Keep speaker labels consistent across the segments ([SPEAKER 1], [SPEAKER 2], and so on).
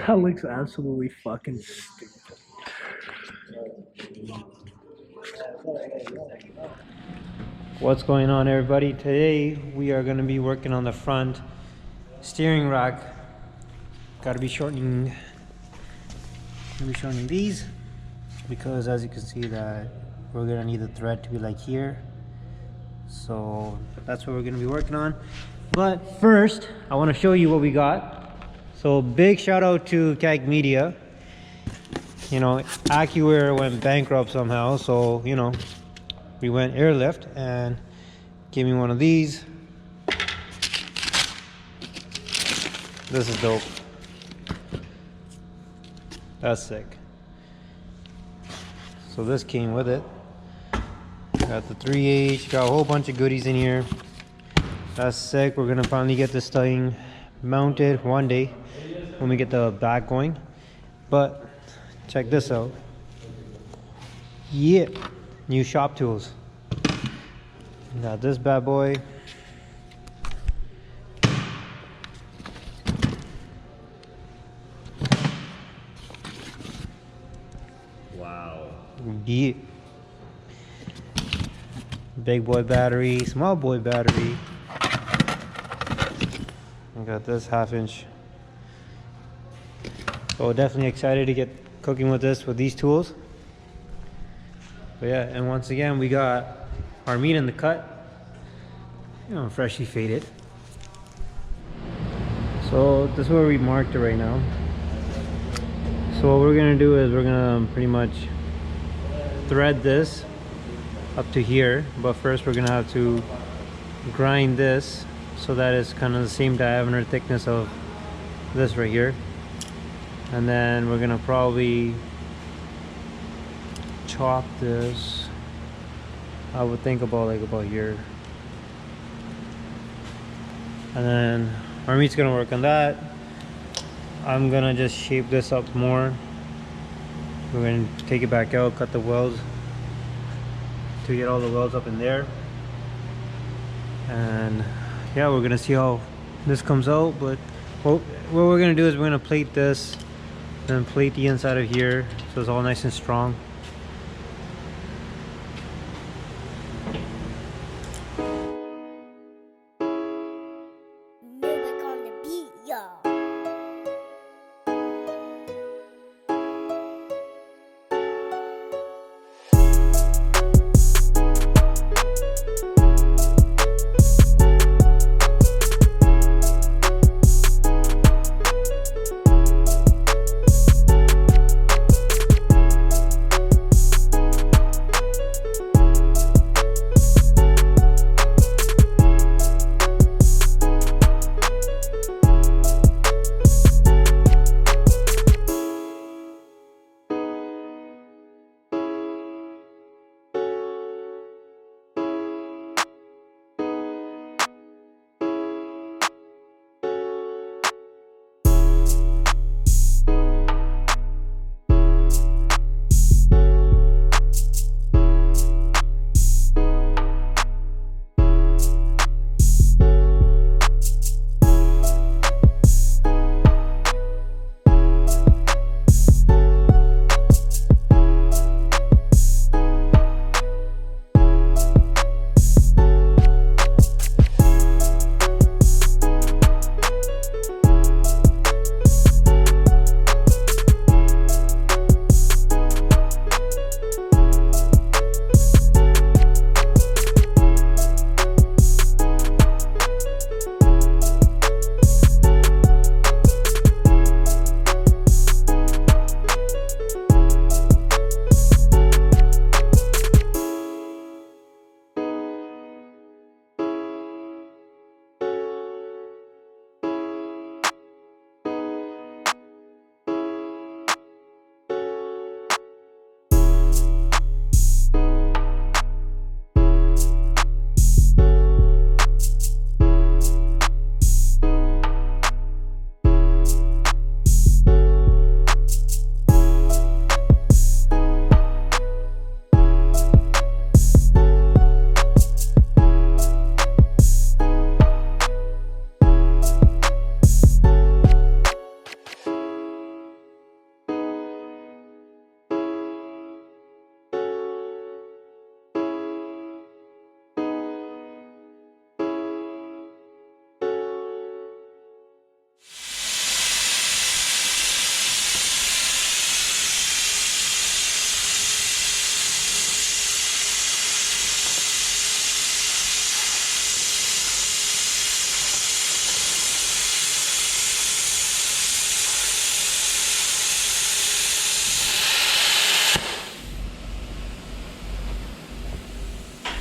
[SPEAKER 1] That looks absolutely fucking stupid. What's going on, everybody? Today we are going to be working on the front steering rack. Got to be shortening these because, as you can see, that we're going to need the thread to be like here. So that's what we're going to be working on. But first, I want to show you what we got. So big shout out to CAG Media. You know, AccuAir went bankrupt somehow, so you know, we went airlift and gave me one of these. This is dope. That's sick. So this came with it. Got the 3H, got a whole bunch of goodies in here. That's sick. We're gonna finally get this thing mounted one day when we get the back going. But check this out. Yeah, new shop tools. Got this bad boy. Wow. Yeah. Big boy battery, small boy battery. I got this 1/2 inch. So definitely excited to get cooking with this with these tools. But yeah, and once again we got our meat in the cut. You know, freshly faded. So this is where we marked it right now. So what we're gonna do is we're gonna pretty much thread this up to here, but first we're gonna have to grind this so that it's kind of the same diameter thickness of this right here, and then we're gonna probably chop this. I would think about here, and then our meat's gonna work on that. I'm gonna just shape this up more. We're gonna take it back out, cut the welds to get all the welds up in there, and yeah, we're gonna see how this comes out. But what we're gonna do is we're gonna plate this, then plate the inside of here so it's all nice and strong.
[SPEAKER 2] Music on the beat, y'all.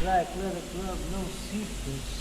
[SPEAKER 1] Black leather glove, no secrets.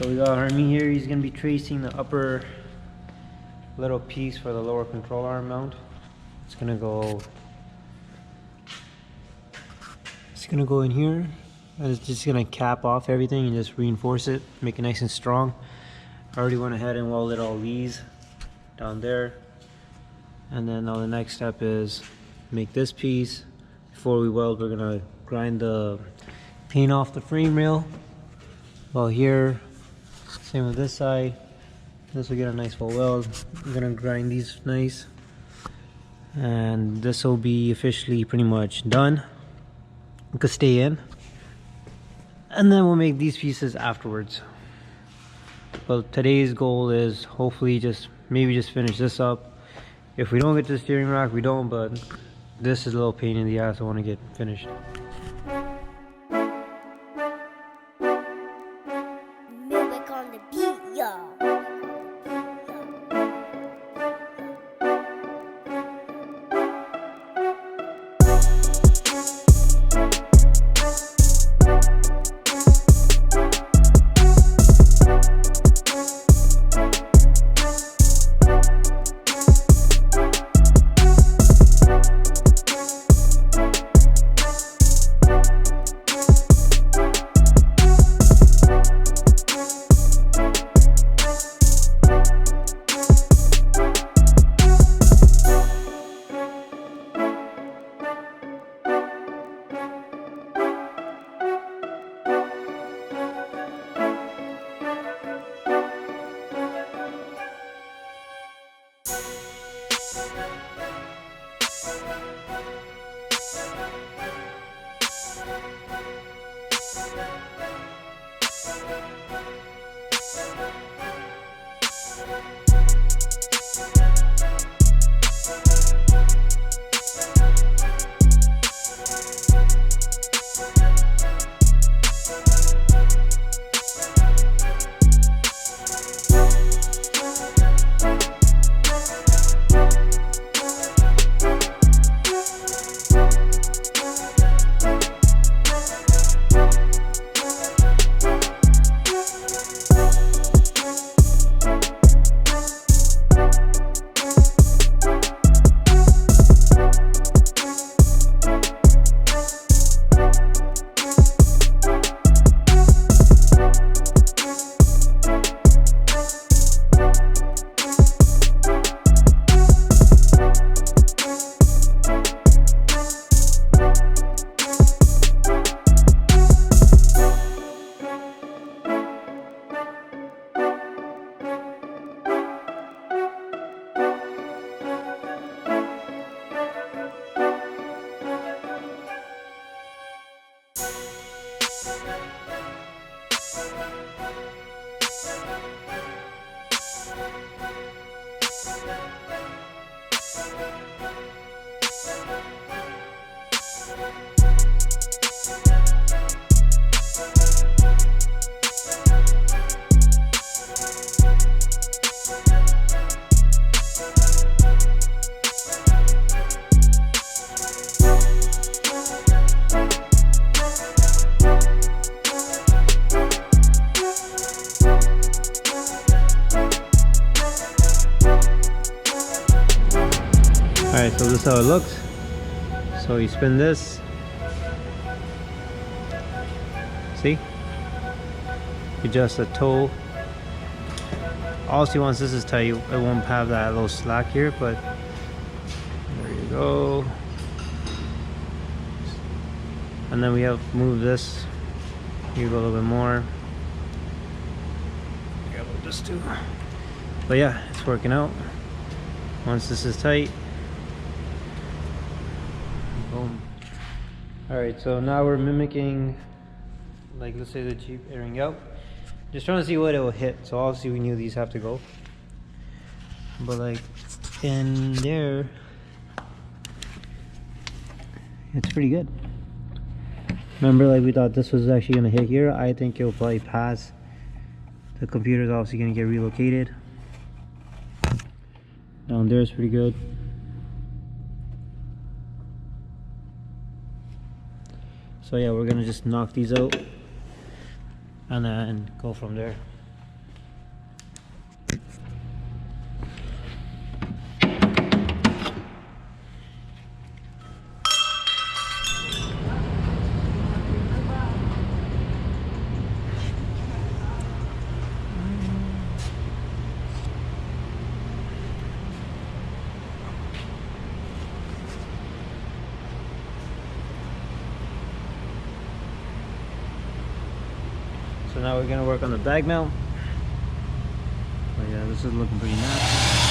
[SPEAKER 1] So we got Hermie here, he's going to be tracing the upper little piece for the lower control arm mount. It's going to go in here, and it's just going to cap off everything and just reinforce it, make it nice and strong. I already went ahead and welded all these down there. And then now the next step is make this piece. Before we weld, we're going to grind the paint off the frame rail. Well, here, same with this side. This will get a nice full weld. I'm gonna grind these nice, and this will be officially pretty much done. It could stay in, and then we'll make these pieces afterwards. But today's goal is hopefully maybe just finish this up. If we don't get to the steering rack, we don't. But this is a little pain in the ass. I want to get finished.
[SPEAKER 2] Music on the beat, y'all.
[SPEAKER 1] Alright, so this is how it looks. So you spin this. See? Adjust the toe. Also, once this is tight, it won't have that little slack here, but there you go. And then we have to move this. Here go a little bit more. Yeah, we'll just do. But yeah, it's working out. Once this is tight, boom. All right, so now we're mimicking, like, let's say the Jeep airing out. Just trying to see what it will hit. So obviously we knew these have to go. But like in there, it's pretty good. Remember, like, we thought this was actually gonna hit here. I think it'll probably pass. The computer's obviously gonna get relocated. Down there is pretty good. So yeah, we're gonna just knock these out and then go from there. So now we're gonna work on the bag mount. But yeah, this is looking pretty nice.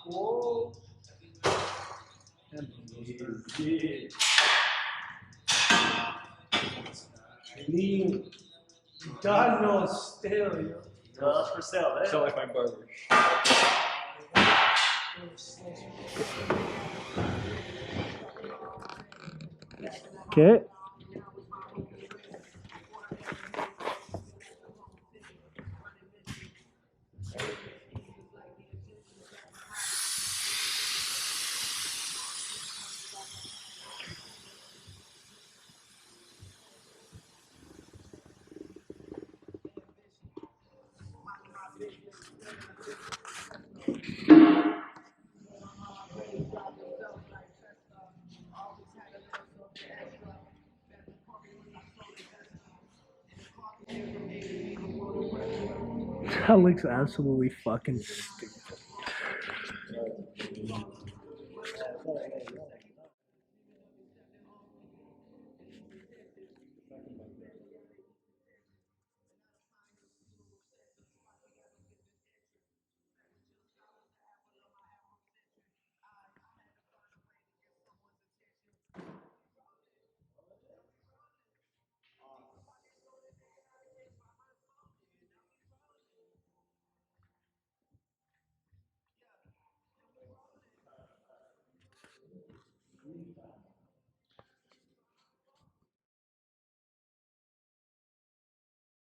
[SPEAKER 3] Whoa. Clean. God knows still, yo.
[SPEAKER 4] No, that's for sale, eh?
[SPEAKER 3] Sound like my barber.
[SPEAKER 1] Okay.
[SPEAKER 3] That looks absolutely fucking stupid.